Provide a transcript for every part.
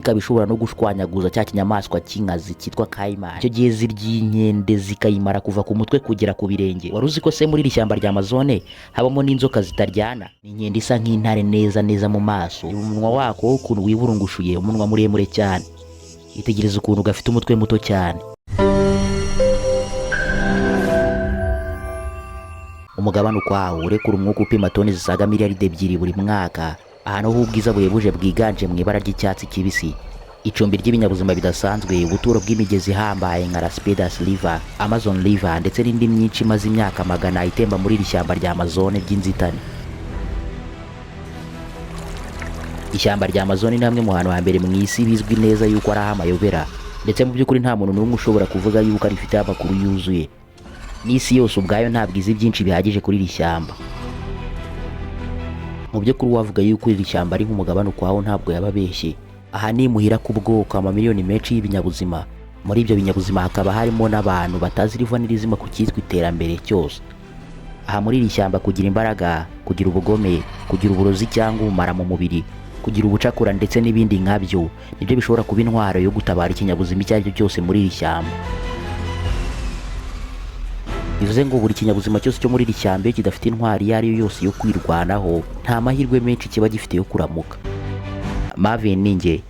ikaba ishobora no gushwanyaguza cya kinyamaswa cy'inkazi cyitwa kayimani. Icyo gihe zirya inkende zikayimara kuva ku mutwe kugera ku birenge. Wari uzi ko se muri iri shyamba rya Amazone habamo n'inzoka zitaryana? Ni inkende isa nk'intare neza neza mu maso, umunwa wako ukuntu wiburungushuye, umunwa muremure cyane. Itegereza ukuntu gafite umutwe muto cyane. Umugabane ukwawo urekura umwuka upima toni zisaga miliyaride 2 buri mwaka, ahantu h'ubwiza buhebuje bwiganje mu ibara ry'icyatsi kibisi. Icumbi ry'ibinyabuzima bidasanzwe, ubuturo bw'imigezi ihambaye nka Las River, Amazon River ndetse n'indi myinshi imaze imyaka magana itemba muri iri shyamba rya Amazone ry'inzitane. Ishyamba rya Amazone ni hamwe mu hantu hambere mu isi bizwi neza yuko ari amayobera, ndetse mu by'ukuri nta muntu n'umwe ushobora kuvuga yuko rifite amakuru yuzuye. N'isi yose ubwayo ntabwo izi byinshi bihagije kuri iri shyamba. Mu by'ukuri wavuga yuko iri shyamba ari nk'umugabane ukwawo ntabwo yababeshye. Aha ni muhira ku bwoko amamiliyoni menshi y'ibinyabuzima. Muri ibyo binyabuzima hakaba harimo n'abantu batazi riva n'irizima ku cyitwa iterambere cyose. Aha muri iri shyamba kugira imbaraga, kugira ubugome, kugira uburozi cyangwa ubumara mu mubiri, kugira ubucakura ndetse n'ibindi nkabyo nibyo bishobora kuba intwaro yo gutabara ikinyabuzima icyo ari cyo cyose muri iri shyamba. Bivuze ngo buri kinyabuzima cyose cyo muri iri shyamba iyo kidafite intwari iyo ari yo yose yo kwirwanaho, nta mahirwe menshi kiba gifite yo kuramuka. Marvin ninjye.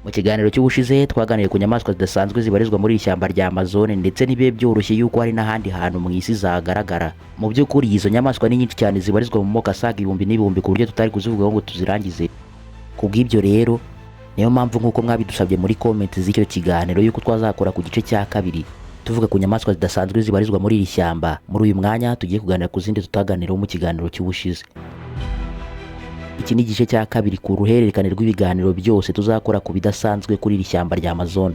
Mu kiganiro cy'ubushize twaganiriye ku nyamaswa zidasanzwe zibarizwa muri iri shyamba rya Amazone, ndetse nibiye byoroshye yuko hari n'ahandi hantu mu isi zagaragara. Mu by'ukuri izo nyamaswa ni nyinshi cyane zibarizwa mu moko asaga ibihumbi n'ibihumbi ku buryo tutari kuzivugaho ngo tuzirangize. Kubw'ibyo rero niyo mpamvu nk'uko mwabidusabye muri comment z'icyo kiganiro yuko twazakora ku gice cya kabiri tuvuga ku nyamaswa zidasanzwe zibarizwa muri iri shyamba. Muri uyu mwanya tugiye kuganira ku zindi tutaganiraho mu kiganiro cy'ubushize. Iki ni igice cya kabiri ku ruhererekane rw'ibiganiro byose tuzakora ku bidasanzwe kuri iri shyamba rya Amazon.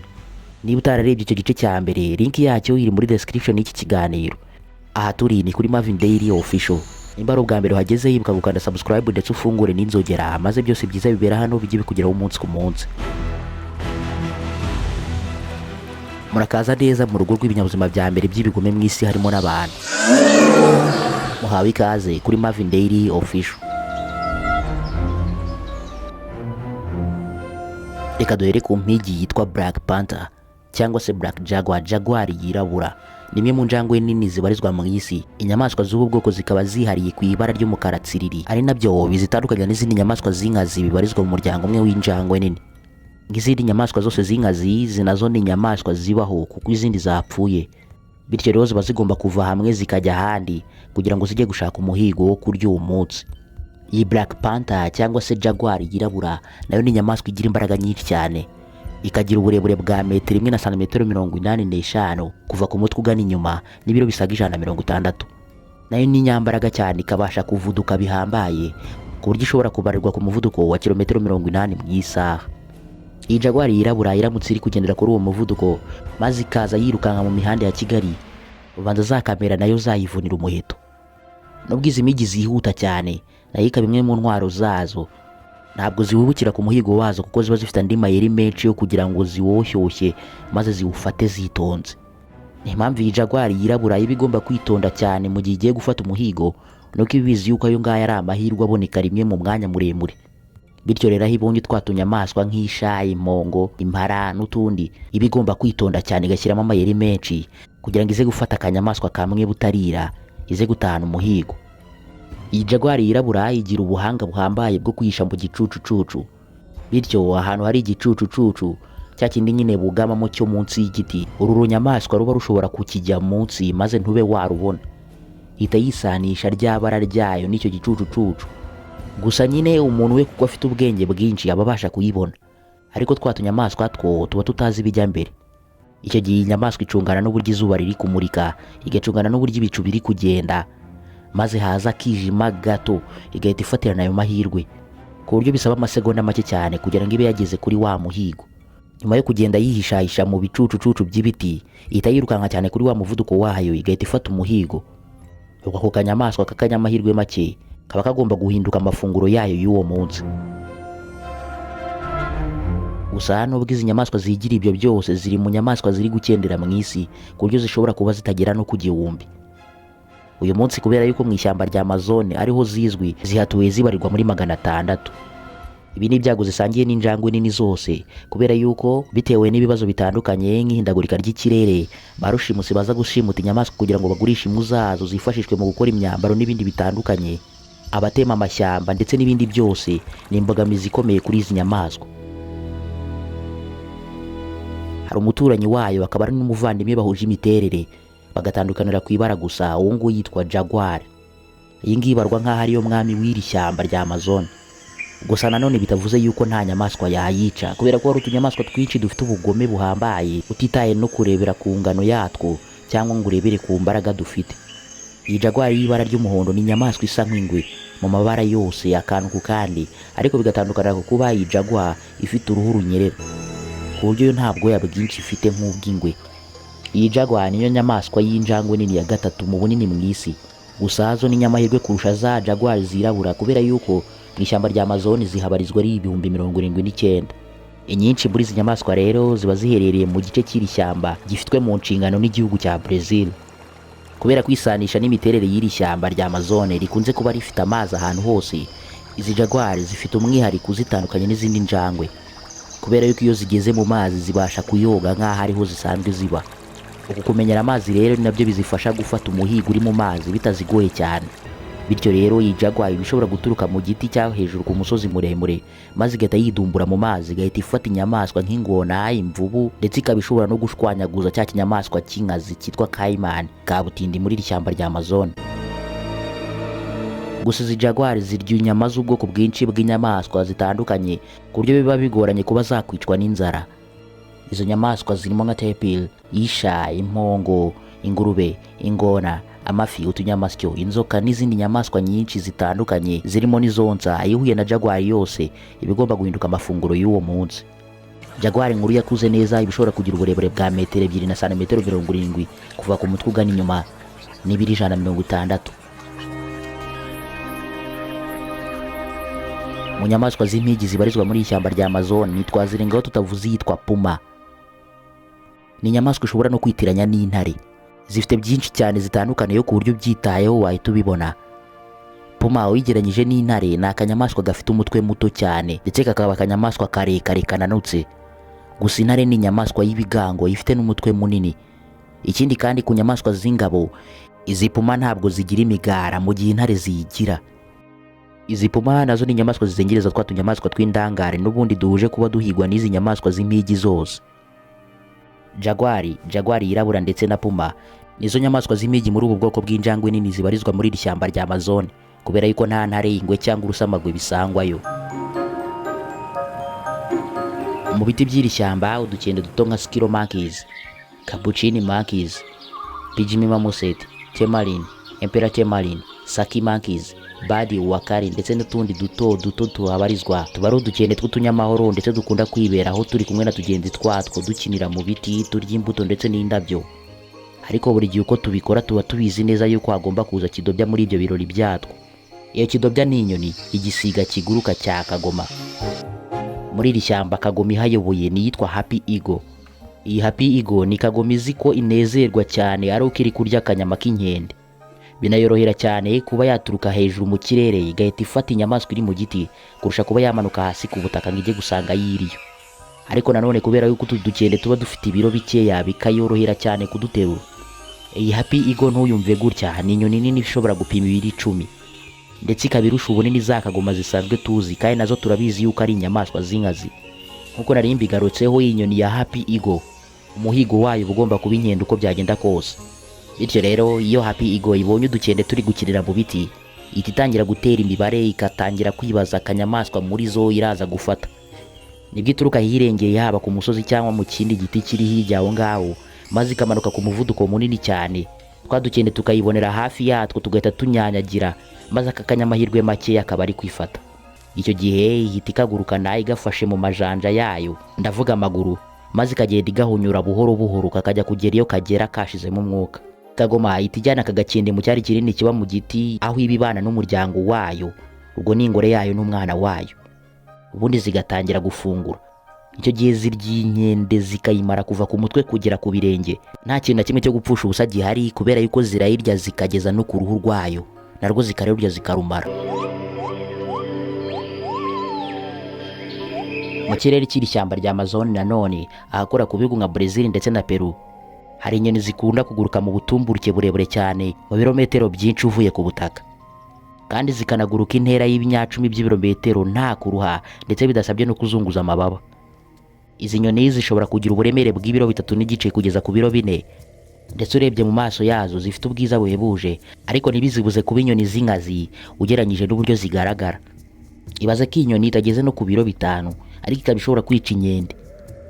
Niba utararebye icyo gice cya mbere, link yacyo iri muri description y'iki kiganiro. Aha turi ni kuri Marvin Daily Official. Nimba ari ubwa mbere uhageze, yibuka gukanda subscribe ndetse ufungure n'inzogera, maze byose byiza bibera hano bijye bikugeraho umunsi ku munsi. Murakaza neza mu rugo rw'ibinyabuzima bya mbere by'ibigume mu isi harimo n'abantu. Muhawe ikaze kuri Marvin Daily Official. Reka duhere ku mpigi yitwa Black Panther cyangwa se Black Jaguar, Jaguar yirabura. Ni imwe mu njangwe nini zibarizwa mu isi. Inyamaswa z'ubu bwoko zikaba zihariye ku ibara ry'umukara tsiriri, ari nabyo bizitandukanya n'izindi nyamaswa z'inkazi bibarizwa mu muryango umwe w'injangwe nini. Ngizindi nyamaswa zose z'inkazi zinazo ni inyamaswa zibaho kuko izindi zapfuye, bityo rero ziba zigomba kuva hamwe zikajya ahandi kugira ngo zijye gushaka umuhigo wo kurya uwo munsi. Iyi Black Panther cyangwa se Jaguar yirabura nayo ni inyamaswa igira imbaraga nyinshi cyane, ikagira uburebure bwa metero 1 na santimetero 85 kuva ku mutwe ugana inyuma n'ibiro bisaga 160. Nayo ni nyambaraga cyane, ikabasha kuvuduka bihambaye ku buryo ishobora kubarirwa ku muvuduko wa kilometero 80 mu isaha. Iyi Jaguar yirabura iramutse iri kugendera kuri uwo muvuduko maze ikaza yirukanka mu mihanda ya Kigali, ubanza za kamera nayo zayivunira umuheto. Nubwo izi migi zihuta cyane, nayo ikaba imwe mu ntwaro zazo. Ntabwo ziwubukira ku muhigo wazo kuko ziba zifite andi mayeri menshi yo kugira ngo ziwoshyushye maze ziwufate zitonze. Ni impamvu iyi Jaguar yirabura iba igomba kwitonda cyane mu gihe igiye gufata umuhigo, nuko ibizi yuko ayo ngaya ari amahirwe aboneka rimwe mu mwanya muremure. Bityo rero aho ibonye twatunyamaswa nk'isha, impongo, impara n'utundi, iba igomba kwitonda cyane igashyiramo amayeri menshi kugira ngo ize gufata akanyamaswa kamwe butarira, ize gutahana umuhigo. Iyi Jaguar yirabura igira ubuhanga buhambaye bwo kwihisha mu gicucucucu. Bityo ahantu hari igicucucucu, cya kindi nyine bugamamo cyo munsi y'igiti, uru runyamaswa ruba rushobora kukijya munsi maze ntube warubona. Ihita yisanisha ryabara ryayo n'icyo gicucucucu. Gusa nyine umuntu we kuko afite ubwenge bwinshi aba abasha kuyibona, ariko twatunyamaswa two tuba tutazi bijya mbere. Icyo gihe inyamaswa icungana n'uburyo izuba riri kumurika, igacungana n'uburyo ibicu biri kugenda, maze haza kijima gato igahita ifatirana ayo mahirwe, ku buryo bisaba amasegonda make cyane kugira ngo ibe yageze kuri wa muhigo. Nyuma yo kugenda yihishahisha mu bicucucucu by'ibiti, ihita yirukanka cyane kuri wa muvuduko wayo igahita ifata umuhigo. Ako kanyamaswa k'akanyamahirwe make kaba kagomba guhinduka amafunguro yayo y'uwo munsi. Gusa nubwo izi nyamaswa zigira ibyo byose, ziri mu nyamaswa ziri gukendera mu isi ku buryo zishobora kuba zitagera no ku gihumbi. Uyu munsi kubera yuko mu ishyamba rya Amazon ariho zizwi, zihatuye zibarirwa muri 600. Ibi ni ibyago zisangiye n'injangwe nini zose, kubera yuko bitewe n'ibibazo bitandukanye nk'ihindagurika ry'ikirere, ba rushimusi baza gushimuta inyamaswa kugira ngo bagurishe impu zazo zifashishwe mu gukora imyambaro n'ibindi bitandukanye, abatema amashyamba ndetse n'ibindi byose ni imbogamizi ikomeye kuri izi nyamaswa. Hari umuturanyi wayo akaba ari n'umuvandimwe bahuje imiterere, bagatandukanira ku ibara gusa. Uwo nguwo yitwa Jaguar. Iyi ngiyi ibarwa nk'aho ariyo mwami w'iri shyamba rya Amazon. Gusa nanone bitavuze yuko nta nyamaswa yayica, kubera ko hari utunyamaswa twinshi dufite ubugome buhambaye utitaye no kurebera ku ngano yatwo cyangwa ngo urebere ku mbaraga dufite. Iyi Jaguar y'ibara ry'umuhondo ni inyamaswa isa nk'ingwe mu mabara yose akantu ku kandi, ariko bigatandukanira ku kuba iyi Jaguar ifite uruhu runyerera, ku buryo yo nta bwoya bwinshi ifite nk'ubw'ingwe. Iyi Jaguar niyo nyamaswa y'injangwe nini ya gatatu mu bunini mu isi, gusa zo ni nyamahirwe kurusha za Jaguar zirabura, kubera yuko mu ishyamba rya Amazon zihabarizwa ari 79,000. Inyinshi muri izi nyamaswa rero ziba ziherereye mu gice cy'iri shyamba gifitwe mu nshingano n'igihugu cya Brazil. Kubera kwisanisha n'imiterere y'iri shyamba rya Amazon rikunze kuba rifite amazi ahantu hose, izi Jaguar zifite umwihariko uzitandukanye n'izindi njangwe, kubera yuko iyo zigeze mu mazi zibasha kuyoga nk'aho ariho zisanzwe ziba. Uku kumenyera amazi rero nabyo bizifasha gufata umuhigo uri mu mazi bitazigoye cyane. Bityo rero iyi Jaguar ibishobora guturuka mu giti cyangwa hejuru ku musozi muremure, maze igahita yidumbura mu mazi, igahita ifata inyamaswa nk'ingona, imvubu, ndetse ikaba ishobora no gushwanyaguza cya kinyamaswa cy'inkazi cyitwa Caiman kabutindi muri iri shyamba rya Amazon. Gusa izi Jaguar zirya inyama z'ubwoko bwinshi bw'inyamaswa zitandukanye, ku buryo biba bigoranye kuba zakwicwa n'inzara. Izo nyamaswa zirimo nka tapir, isha, impongo, ingurube, ingona, amafi, utunyamasyo, inzoka n'izindi nyamaswa nyinshi zitandukanye zirimo n'izonsa. Iyo uhuye na Jaguar yose iba igomba guhinduka amafunguro y'uwo munsi. Jaguar nkuru yakuze neza ibishobora kugira uburebure bwa metero 2 na santimetero 70 kuva ku mutwe ugana inyuma, n'ibiri 160. Mu nyamaswa z'impigi zibarizwa muri ishyamba rya Amazon ntitwazirengaho tutavuze yitwa puma. Ni inyamaswa ishobora no kwitiranya n'intare. Zifite byinshi cyane zitandukanye yo ku buryo byitayeho wahita ubibona. Puma uyigeranyije n'intare ni akanyamaswa gafite umutwe muto cyane, ndetse kakaba akanyamaswa karekare kananutse. Gusa intare ni inyamaswa y'ibigango ifite n'umutwe munini. Ikindi kandi ku nyamaswa z'ingabo, izi puma ntabwo zigira imigara mu gihe intare ziyigira. Izi puma nazo ni inyamaswa zizengereza twa tunyamaswa tw'indangare n'ubundi duhuje kuba duhigwa n'izi nyamaswa z'impigi zose. Jaguar yirabura ndetse na puma nizo nyamaswa z'impigi muri ubu bwoko bw'injangwe nini zibarizwa muri iri shyamba rya Amazon, kubera yuko nta ntare, ingwe cyangwa urusamagwe bisangwayo. Mu biti by'iri shyamba udukende duto nka Skittle monkeys, Capuchin monkeys, Pygmy marmoset, Tamarin, Emperor Tamarin, Saki monkeys, Badi Wakari ndetse n'utundi duto tuhabarizwa tuba ari udukende tw'utunyamahoro ndetse dukunda kwibera aho turi kumwe na tugenzi twatwo dukinira mu biti, turya imbuto ndetse n'indabyo. Ariko buri gihe uko tubikora tuba tubizi neza yuko hagomba kuza kidobya muri ibyo birori byatwo. Iyo kidobya ni inyoni, igisiga kiguruka cya kagoma. Muri iri shyamba kagoma ihayoboye ni yitwa Happy Eagle. Iyi Happy Eagle ni kagoma izi ko inezerwa cyane ari uko iri kurya akanyama k'inkende. Binayorohera cyane kuba yaturuka hejuru mu kirere igahita ifata inyamaswa iri mu giti kurusha kuba yamanuka hasi ku butaka ngo ijye gusanga yiriyo. Ariko nanone kubera yuko utu dukende tuba dufite ibiro bikeya bikayorohera cyane kuduterura. Iyi Happy Eagle ntuyumve gutya, ni inyoni nini ishobora gupima ibiro 10, ndetse ikabirusha ubunini za kagoma zisanzwe tuzi, kandi nazo turabizi yuko ari inyamaswa z'inkazi. Nkuko nari mbigarutseho, iyi nyoni ya Happy Eagle umuhigo wayo ugomba kuba inkende uko byagenda kose. Bityo rero iyo Happy Eagle ibonye udukende turi gukinira mu biti, ihita itangira gutera imibare, ikatangira kwibaza akanyamaswa muri zo iraza gufata. Nibwo ituruka hirengeye haba ku musozi cyangwa mu kindi giti kiri hirya aho ngaho, maze ikamanuka ku muvuduko munini cyane. Twa dukende tukayibonera hafi yatwo tugahita tunyanyagira, maze aka kanyamahirwe make akaba ari kwifata. Icyo gihe ihita ikagurukana igafashe mu majanja yayo, ndavuga amaguru, maze ikagenda igahunyura buhoro buhoro kakajya kugera iyo kagera kashizemo umwuka. Kagoma ihita ijyana aka gakende mu cyari kinini kiba mu giti aho ibibana n'umuryango wayo, ubwo ni ingore yayo n'umwana wayo, ubundi zigatangira gufungura. Icyo gihe zirya inkende zikayimara kuva ku mutwe kugera ku birenge, nta kintu na kimwe cyo gupfusha ubusa gihari, kubera yuko zirayirya zikageza no ku ruhu rwayo, narwo zikarurya zikarumara. Mu kirere cy'iri shyamba rya Amazon nanone ahakora ku bihugu nka Brazil ndetse na Peru hari inyoni zikunda kuguruka mu butumburuke burebure cyane mu birometero byinshi uvuye ku butaka, kandi zikanaguruka intera y'ibinyacumi by'ibirometero nta kuruha ndetse bidasabye no kuzunguza amababa. Izi nyoni zishobora kugira uburemere bw'ibiro 3 n'igice kugeza ku biro 4, ndetse urebye mu maso yazo zifite ubwiza buhebuje, ariko ntibizibuze kuba inyoni z'inkazi ugereranyije n'uburyo zigaragara. Ibaze ko inyoni itageze no ku biro 5 ariko ikaba ishobora kwica inkende.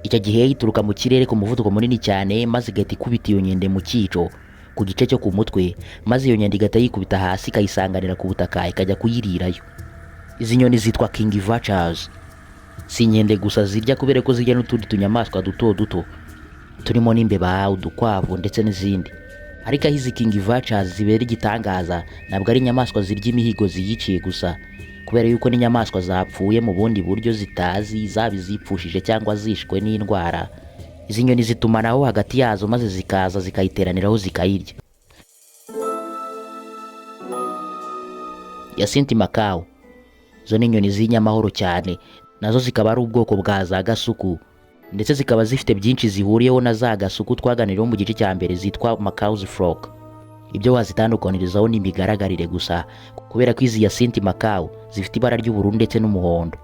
Icyo gihe ituruka mu kirere ku muvuduko munini cyane maze igahita ikubita iyo nkende mu cyico ku gice cyo ku mutwe, maze iyo nkende igahita yikubita hasi ikayisanganira ku butaka ikajya kuyirirayo. Izi nyoni zitwa king vultures. Si inkende gusa zirya kubera ko zirya n'utundi tunyamaswa duto duto turimo n'imbeba, udukwavu ndetse n'izindi. Ariko aho izi king vultures zibera igitangaza ntabwo ari inyamaswa zirya imihigo ziyiciye gusa, kubera yuko n'inyamaswa zapfuye mu bundi buryo zitazi, zaba izipfushije cyangwa zishwe n'indwara, izi nyoni zitumanaho hagati yazo maze zikaza zikayiteraniraho zikayirya. Jacinth Macao zo ni inyoni z'inyamahoro cyane, nazo zikaba ari ubwoko bwa za gasuku, ndetse zikaba zifite byinshi zihuriyeho na za gasuku twaganiriyeho mu gice cya mbere zitwa Macau's Frog. Ibyo wazitandukanirizaho ni imigaragarire gusa, kubera ko izi Jacinth Macao zifite ibara ry'ubururu ndetse n'umuhondo.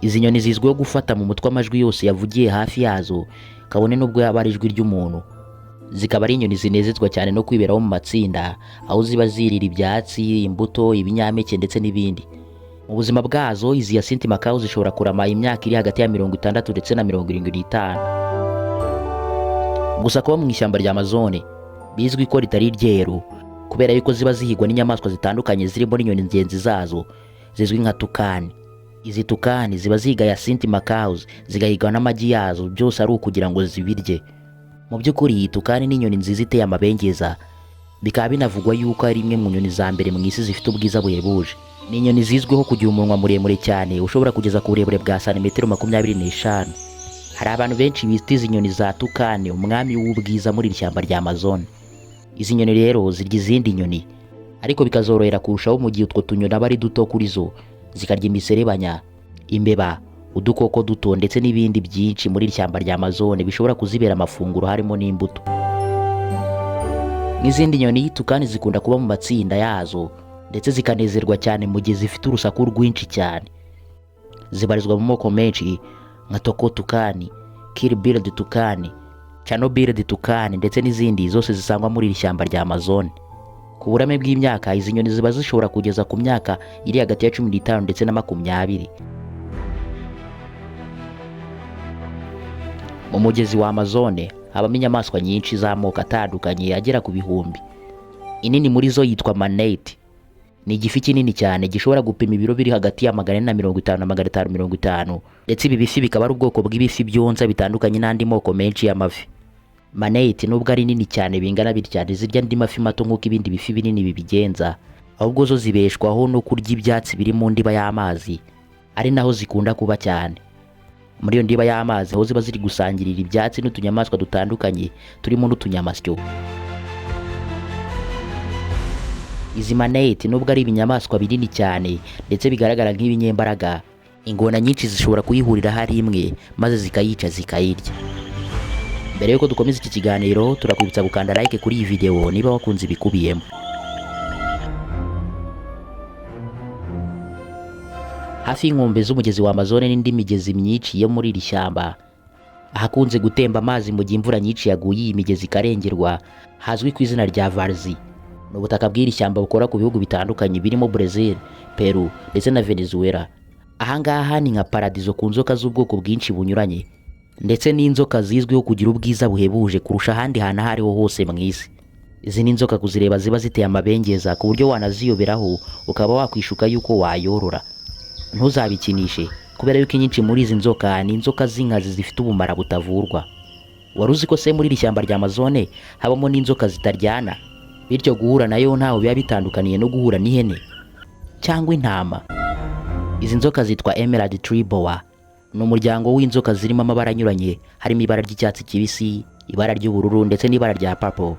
Izi nyoni zizwiho gufata mu mutwe amajwi yose yavugiye hafi yazo, kabone n'ubwo yaba ari ijwi ry'umuntu. Zikaba ari inyoni zinezezwa cyane no kwiberaho mu matsinda, aho ziba zirira ibyatsi, imbuto, ibinyampeke ndetse n'ibindi. Mu buzima bwazo izi Jacinth Macao zishobora kurama imyaka iri hagati ya 60 ndetse na 75. Gusa kuba mu ishyamba rya Amazon bizwi ko ritari ryeru, kubera yuko ziba zihigwa n'inyamaswa zitandukanye zirimo n'inyoni ngenzi zazo zizwi nka tukani. Izi tukani ziba ziga Jacinth Macao zigahigwa n'amagi yazo, byose ari ukugira ngo zibirye. Mu by'ukuri tukani ni inyoni nziza iteye amabengeza, bikaba binavugwa yuko ari imwe mu nyoni za mbere mu isi zifite ubwiza buhebuje. Ni inyoni zizwiho kugira umunwa muremure cyane ushobora kugeza ku burebure bwa santimetero 25. Hari abantu benshi bita izi nyoni za tukani umwami w'ubwiza muri iri shyamba rya Amazon. Izi nyoni rero zirya izindi nyoni, ariko bikazorohera kurushaho mu gihe utwo tunyoni aba ari duto kuri zo. Zikarya imiserebanya, imbeba, udukoko duto ndetse n'ibindi byinshi muri iri shyamba rya Amazon bishobora kuzibera amafunguro harimo n'imbuto. N'izindi nyoni tukani zikunda kuba mu matsinda yazo, ndetse zikanezerwa cyane mu gihe zifite urusaku rwinshi cyane. Zibarizwa mu moko menshi nka toko tukani, kill-billed tukani, channel-billed tukani ndetse n'izindi zose zisangwa muri iri shyamba rya Amazon. Ku burame bw'imyaka izi nyoni ziba zishobora kugeza ku myaka iri hagati ya 15 ndetse na 20. Mu mugezi wa Amazon habamo inyamaswa nyinshi z'amoko atandukanye agera ku bihumbi. Inini muri zo yitwa manatee. Ni igifi kinini cyane gishobora gupima ibiro biri hagati ya 450 na 550, ndetse ibi bifi bikaba ari ubwoko bw'ibifi byonsa bitandukanye n'andi moko menshi y'amafi. Manatee nubwo ari nini cyane bingana bitya zirya andi mafi mato nk'uko ibindi bifi binini bibigenza, ahubwo zo zibeshwaho no kurya ibyatsi biri mu ndiba y'amazi, ari naho zikunda kuba cyane. Muri iyo ndiba y'amazi aho ziba ziri gusangirira ibyatsi n'utunyamaswa dutandukanye turimo n'utunyamasyo. Izi manatee nubwo ari ibinyamaswa binini cyane ndetse bigaragara nk'ibinyembaraga, ingona nyinshi zishobora kuyihurira hari imwe maze zikayica zikayirya. Mbere yuko dukomeza iki kiganiro turakwibutsa gukanda like kuri iyi video niba wakunze ibikubiyemo. Hafi y'inkombe z'umugezi wa Amazon n'indi migezi myinshi yo muri iri shyamba ahakunze gutemba amazi mu gihe imvura nyinshi yaguye, iyi migezi ikarengerwa, hazwi ku izina rya Valzi. Ni ubutaka bw'iri shyamba bukora ku bihugu bitandukanye birimo Brazil, Peru ndetse na Venezuela. Ahangaha ni nka paradizo ku nzoka z'ubwoko bwinshi bunyuranye, ndetse n'inzoka zizwiho kugira ubwiza buhebuje kurusha ahandi hantu aho ariho hose mu isi. Izi ni inzoka kuzireba ziba ziteye amabengeza ku buryo wanaziyoberaho ukaba wakwishuka yuko wayorora. Ntuzabikinishe kubera yuko inyinshi muri izi nzoka ni inzoka z'inkazi zifite ubumara butavurwa. Wari uzi ko se muri iri shyamba rya Amazon habamo n'inzoka zitaryana, bityo guhura nayo ntaho biba bitandukaniye no guhura n'ihene cyangwa intama. Izi nzoka zitwa Emerald Tree Boa. Ni umuryango w'inzoka zirimo amabara anyuranye, harimo ibara ry'icyatsi kibisi, ibara ry'ubururu ndetse n'ibara rya purple.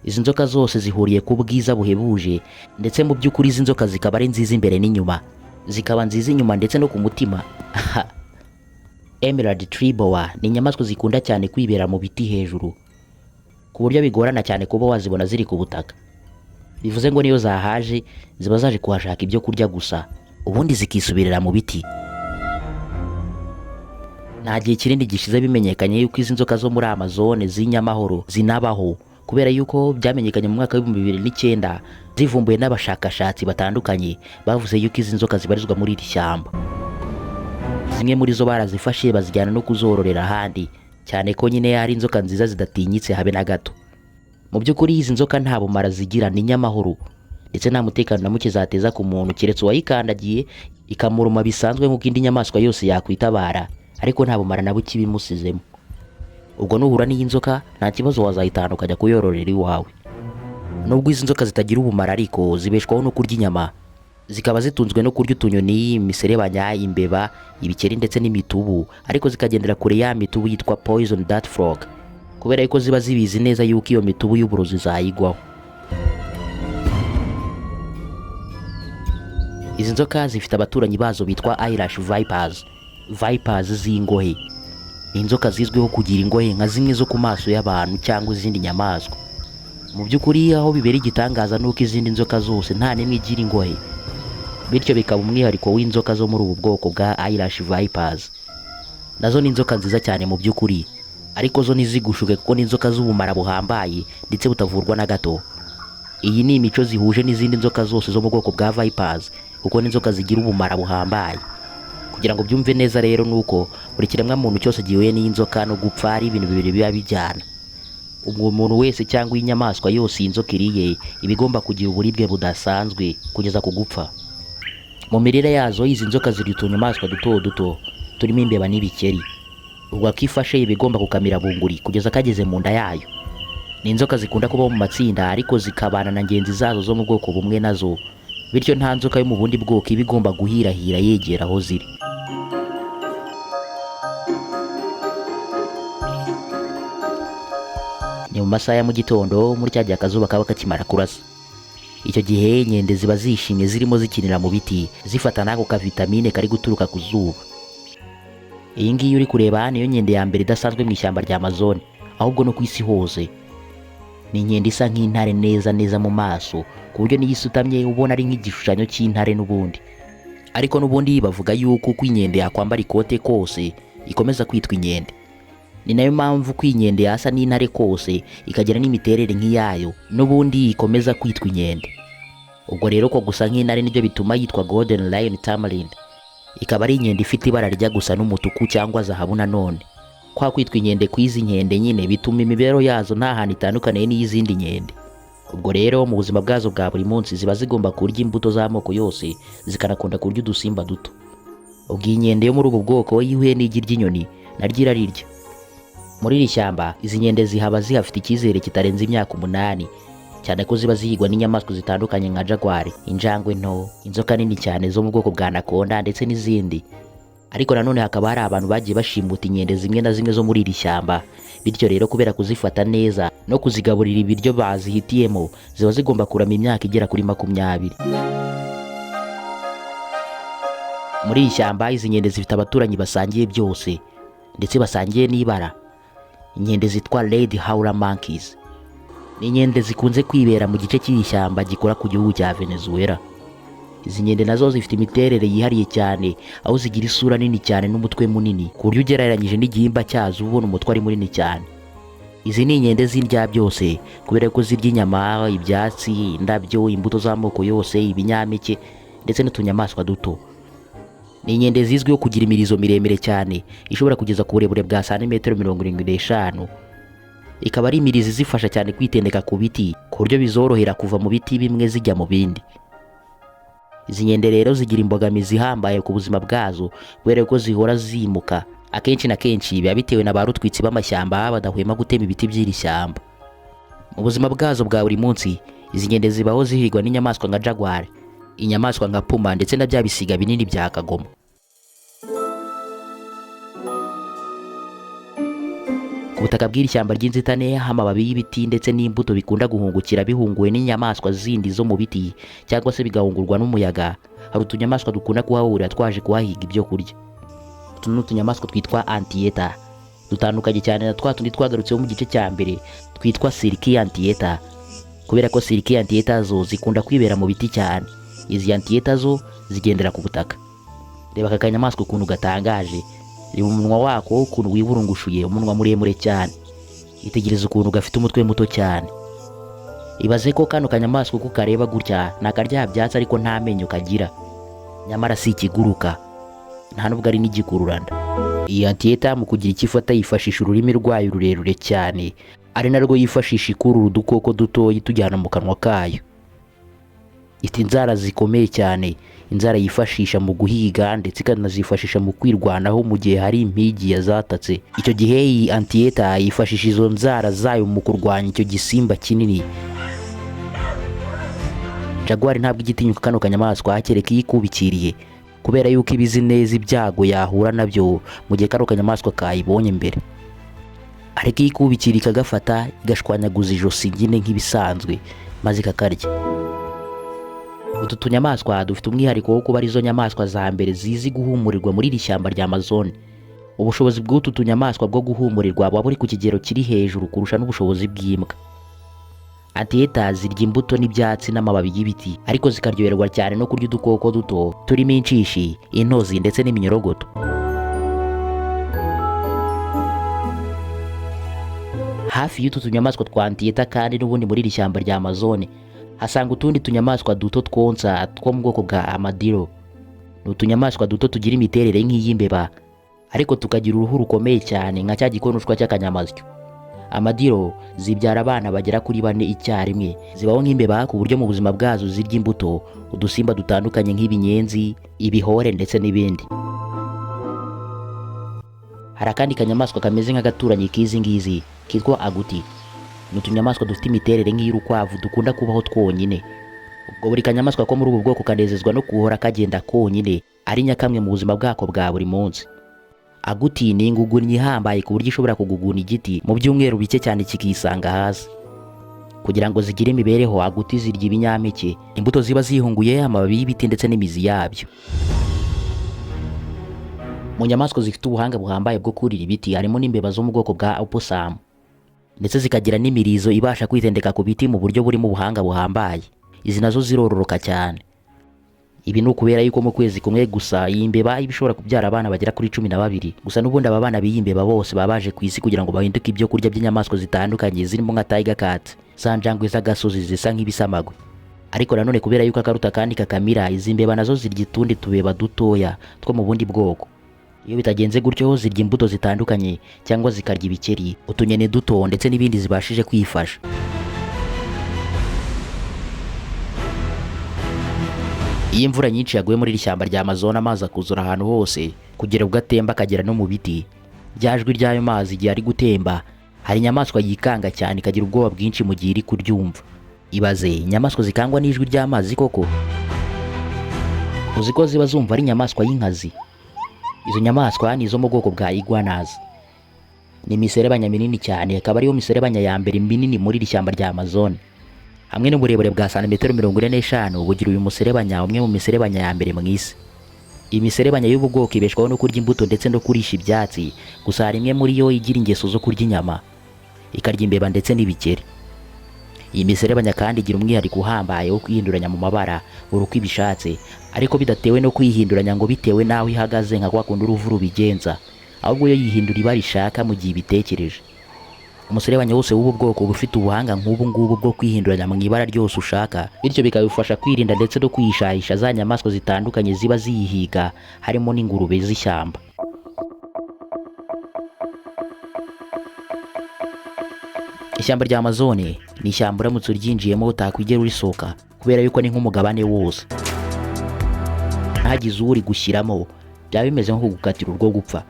Izi nzoka zose zihuriye ku bwiza buhebuje, ndetse mu by'ukuri izi nzoka zikaba ari nziza imbere n'inyuma, zikaba nziza inyuma ndetse no ku mutima. Emerald tree boa ni inyamaswa zikunda cyane kwibera mu biti hejuru, ku buryo bigorana cyane kuba wazibona ziri ku butaka. Bivuze ngo niyo zahaje ziba zaje kuhashaka ibyo kurya gusa, ubundi zikisubirira mu biti. Nta gihe kinini gishize bimenyekanye yuko izi nzoka zo muri Amazone z'inyamahoro zinabaho, kubera yuko byamenyekanye mu mwaka w'ibihumbi 2009 zivumbuye n'abashakashatsi batandukanye bavuze yuko izi nzoka zibarizwa muri iri shyamba. Zimwe muri zo barazifashe bazijyana no kuzororera ahandi, cyane ko nyine hari inzoka nziza zidatinyitse habe na gato. Mu by'ukuri izi nzoka nta bumara zigira, ni nyamahoro, ndetse nta mutekano na muke zateza ku muntu keretse uwayikandagiye ikamuruma bisanzwe nk'uko indi nyamaswa yose yakwitabara, ariko nta bumara na buke bimusizemo. Ubwo nuhura n'iyi nzoka nta kibazo wazayitahana ukajya kuyororera iwawe. Nubwo izi nzoka zitagira ubumara ariko zibeshwaho no kurya inyama, zikaba zitunzwe no kurya utunyoni, imiserebanya, imbeba, ibikeri ndetse n'imitubu, ariko zikagendera kure ya mitubu yitwa poison dart frog, kubera yuko ziba zibizi neza yuko iyo mitubu y'uburozi zayigwaho. Izi nzoka zifite abaturanyi bazo bitwa eyelash vipers z'ingohe. Ni inzoka zizwiho kugira ingohe nka zimwe zo ku maso y'abantu cyangwa izindi nyamaswa. Mu by'ukuri aho bibera igitangaza nuko izindi nzoka zose nta n'imwe igira ingohe, bityo bikaba umwihariko w'inzoka zo muri ubu bwoko bwa eyelash vipers. Nazo ni inzoka nziza cyane mu by'ukuri, ariko zo ntizigushuke kuko ni inzoka z'ubumara buhambaye ndetse butavurwa na gato. Iyi ni imico zihuje n'izindi nzoka zose zo mu bwoko bwa vipers, kuko ni inzoka zigira ubumara buhambaye. Kugira ngo byumve neza rero nuko buri kiremwa muntu cyose gihuye n'inzoka no gupfa ari ibintu bibiri biba bijyana. Ubwo umuntu wese cyangwa inyamaswa yose inzoka iriye iba igomba kugira uburibwe budasanzwe kugeza ku gupfa. Mu mirire yazo izi nzoka zirya utunyamaswa duto duto turimo imbeba n'ibikeri. Ubwo akifashe iba igomba kukamira bunguri kugeza kageze mu nda yayo. Ni inzoka zikunda kuba mu matsinda ariko zikabana na ngenzi zazo zo mu bwoko bumwe nazo, bityo nta nzoka yo mu bundi bwoko iba igomba guhirahira yegera aho ziri. Ni mu masaha ya mu gitondo muri cya gihe akazuba kaba kakimara kurasa. Icyo gihe inkende ziba zishimye zirimo zikinira mu biti zifata n'ako ka vitamine kari guturuka ku zuba. Iyi ngiyi uri kureba niyo nkende ya mbere idasanzwe mu ishyamba rya Amazone, ahubwo no ku isi hose. Ni inkende isa nk'intare neza neza mu maso, ku buryo niyo isutamye ubona ari nk'igishushanyo cy'intare n'ubundi. Ariko n'ubundi bavuga yuko uko inkende yakwambara ikote kose ikomeza kwitwa inkende. Ni nayo mpamvu ko inkende yasa n'intare kose ikagira n'imiterere nk'iyayo n'ubundi ikomeza kwitwa inkende. Ubwo rero ko gusa nk'intare nibyo bituma yitwa Golden Lion Tamarin. Ikaba ari inkende ifite ibara rijya gusa n'umutuku cyangwa zahabu nanone. Kwa kwitwa inkende kw'izi nkende nyine bituma imibereho yazo nta hantu itandukaniye n'iy'izindi nkende. Ubwo rero mu buzima bwazo bwa buri munsi ziba zigomba kurya imbuto z'amoko yose, zikanakunda kurya udusimba duto. Ubwo inkende yo muri ubu bwoko yihuye n'igi ry'inyoni naryo irarirya. Muri iri shyamba izi nkende zihaba zihafite icyizere kitarenze imyaka 8, cyane ko ziba zihigwa n'inyamaswa zitandukanye nka jaguar, injangwe nto, inzoka nini cyane zo mu bwoko bwa anaconda ndetse n'izindi. Ariko nanone hakaba hari abantu bagiye bashimuta inkende zimwe na zimwe zo muri iri shyamba, bityo rero kubera kuzifata neza no kuzigaburira ibiryo bazihitiyemo ziba zigomba kurama imyaka igera kuri 20. Muri iri shyamba izi nkende zifite abaturanyi basangiye byose ndetse basangiye n'ibara. Inkende zitwa Red Howler Monkeys. Ni inkende zikunze kwibera mu gice cy'ishyamba gikora ku gihugu cya Venezuela. Izi nkende nazo zifite imiterere yihariye cyane, aho zigira isura nini cyane n'umutwe munini, ku buryo ugereranyije n'igihimba cyazo ubona umutwe ari munini cyane. Izi ni inkende z'indya byose, kubera ko zirya inyama, ibyatsi, indabyo, imbuto z'amoko yose, ibinyampeke ndetse n'utunyamaswa duto. Ni inkende zizwiho kugira imirizo miremire cyane, ishobora kugeza ku burebure bwa santimetero 75. Ikaba ari imirizo zifasha cyane kwitendeka ku biti, ku buryo bizorohera kuva mu biti bimwe zijya mu bindi. Izi nkende rero zigira imbogamizi ihambaye ku buzima bwazo, kubera ko zihora zimuka. Akenshi na kenshi biba bitewe na ba rutwitsi b'amashyamba badahwema gutema ibiti by'iri shyamba. Mu buzima bwazo bwa buri munsi izi nkende zibaho zihigwa n'inyamaswa nka jaguar, inyamaswa nka puma ndetse na bya bisiga binini bya kagoma. Ku butaka bw'iri shyamba ry'inzitane amababi y'ibiti ndetse n'imbuto bikunda guhungukira bihunguwe n'inyamaswa zindi zo mu biti cyangwa se bigahungurwa n'umuyaga. Hari utunyamaswa dukunda kuhahurira twaje kuhahiga ibyo kurya. utu ni utunyamaswa twitwa anteater, dutandukanye cyane na twa tundi twagarutseho mu gice cya mbere twitwa silky anteater, kubera ko silky anteater zo zikunda kwibera mu biti cyane, izi anteater zo zigendera ku butaka. Reba aka kanyamaswa ukuntu gatangaje, reba umunwa wako ukuntu wiburungushuye, umunwa muremure cyane. Itegereza ukuntu gafite umutwe muto cyane. Ibaze ko kano kanyamaswa uko kareba gutya nakarya byatsi ariko nta menyo kagira, nyamara si ikiguruka, nta nubwo ari n'igikururanda. Iyi anteater mu kugira icyo ifata yifashisha ururimi rwayo rurerure cyane, ari narwo yifashisha ikurura udukoko dutoya tujyana mu kanwa kayo. Ifite inzara zikomeye cyane, inzara yifashisha mu guhiga ndetse ikanazifashisha mu kwirwanaho mu gihe hari impigi yazatatse. Icyo gihe iyi anteater yifashisha izo nzara zayo mu kurwanya icyo gisimba kinini. Jaguar ntabwo igitinyuka kano kanyamaswa kereka iyo ikubikiriye, kubera yuko ibizi neza ibyago yahura nabyo mu gihe kano kanyamaswa kayibonye mbere. Ariko iyo ikubikiriye ikagafata igashwanyaguza ijosi nyine nk'ibisanzwe maze ikakarya. Utu tunyamaswa dufite umwihariko wo kuba arizo nyamaswa za mbere zizi guhumurirwa muri iri shyamba rya Amazon. Ubushobozi bw'utu tunyamaswa bwo guhumurirwa buba buri ku kigero kiri hejuru kurusha n'ubushobozi bw'imbwa. Anteater zirya imbuto n'ibyatsi n'amababi y'ibiti, ariko zikaryoherwa cyane no kurya udukoko duto turimo inshishi, intozi ndetse n'iminyorogoto. Hafi y'utu tunyamaswa twa anteater kandi n'ubundi muri iri shyamba rya Amazon hasanga utundi tunyamaswa duto twonsa two mu bwoko bwa armadillo. Ni utunyamaswa duto tugira imiterere nk'iy'imbeba ariko tukagira uruhu rukomeye cyane nka cya gikonoshwa cy'akanyamasyo. Armadillo zibyara abana bagera kuri 4 icyarimwe, zibaho nk'imbeba ku buryo mu buzima bwazo zirya imbuto, udusimba dutandukanye nk'ibinyenzi, ibihore ndetse n'ibindi. Hari akandi kanyamaswa kameze nk'agaturanyi k'izi ngizi kitwa aguti. Ni utunyamaswa dufite imiterere nk'iy'urukwavu dukunda kubaho twonyine. Ubwo buri kanyamaswa ko muri ubu bwoko kanezezwa no kuhora kagenda konyine ari nyakamwe mu buzima bwako bwa buri munsi. Aguti ni ingugunnyi ihambaye ku buryo ishobora kuguguna igiti mu byumweru bike cyane kikisanga hasi. Kugira ngo zigire imibereho, aguti zirya ibinyampeke, imbuto ziba zihunguye, amababi y'ibiti ndetse n'imizi yabyo. Mu nyamaswa zifite ubuhanga buhambaye bwo kurira ibiti harimo n'imbeba zo mu bwoko bwa opossum, ndetse zikagira n'imirizo ibasha kwitendeka ku biti mu buryo burimo ubuhanga buhambaye. Izi nazo zirororoka cyane. Ibi ni ukubera yuko mu kwezi kumwe gusa iyi mbeba iba ishobora kubyara abana bagera kuri 12. Gusa n'ubundi aba bana b'iyi mbeba bose baba baje ku isi kugira ngo bahinduke ibyo kurya by'inyamaswa zitandukanye zirimo nka tiger cat, za njangwe z'agasozi zisa nk'ibisamagwe. Ariko nanone kubera yuko akaruta kandi kakamira, izi mbeba nazo zirya utundi tubeba dutoya two mu bundi bwoko. Iyo bitagenze gutyo zirya imbuto zitandukanye cyangwa zikarya ibikeri, utunyene duto ndetse n'ibindi zibashije kwifasha. Iyo imvura nyinshi yaguye muri iri shyamba rya Amazon, amazi akuzura ahantu hose kugera ubwo atemba akagera no mu biti. Ryajwi ry'ayo mazi igihe ari gutemba, hari inyamaswa yikanga cyane ikagira ubwoba bwinshi mu gihe iri kuryumva. Ibaze inyamaswa zikangwa n'ijwi ry'amazi koko? Uzi ko ziba zumva ari inyamaswa y'inkazi. Izo nyamaswa ni izo mu bwoko bwa iguanas. Ni imiserebanya minini cyane, akaba ariyo miserebanya ya mbere minini muri iri shyamba rya Amazon. Hamwe n'uburebure bwa santimetero 45 bugira uyu muserebanya umwe mu miserebanya ya mbere mu isi. Iyi miserebanya y'ubu bwoko ibeshwaho no kurya imbuto ndetse no kurisha ibyatsi, gusa hari imwe muri yo igira ingeso zo kurya inyama, ikarya imbeba ndetse n'ibikeri. Iyi miserebanya kandi igira umwihariko uhambaye wo kwihinduranya mu mabara buri uko ibishatse, ariko bidatewe no kwihinduranya ngo bitewe n'aho ihagaze nka kwa kundi uruvu rubigenza, ahubwo yo yihindura ibara ishaka mu gihe ibitekereje. Umuserebanya wose w'ubu bwoko uba ufite ubuhanga nk'ubu ngubu bwo kwihinduranya mu ibara ryose ushaka, bityo bikabifasha kwirinda ndetse no kwihishahisha za nyamaswa zitandukanye ziba ziyihiga, harimo n'ingurube z'ishyamba. Ishyamba rya Amazon ni ishyamba uramutse uryinjiyemo utakwigera urisohoka, kubera yuko ni nk'umugabane wose. Hagize uri gushyiramo byaba bimeze nko gukatira urwo gupfa.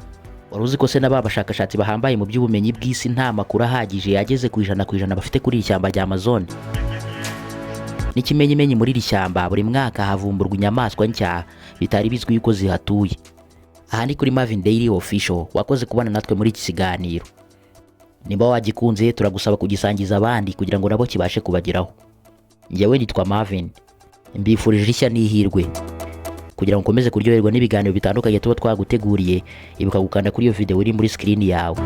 Wari uzi ko se n'abashakashatsi bahambaye mu by'ubumenyi bw'isi nta makuru ahagije yageze ku 100% bafite kuri iri shyamba rya Amazon? N'ikimenyimenyi muri iri shyamba buri mwaka havumburwa inyamaswa nshya bitari bizwi yuko zihatuye. Aha ni kuri Marvin Daily Official, wakoze kubana natwe muri iki kiganiro. Niba wagikunze turagusaba kugisangiza abandi kugira ngo nabo kibashe kubageraho. Njyewe nitwa Marvin, mbifurije ishya n'ihirwe. Kugira ngo ukomeze kuryoherwa n'ibiganiro bitandukanye tuba twaguteguriye, ibuka gukanda kuri iyo video iri muri screen yawe.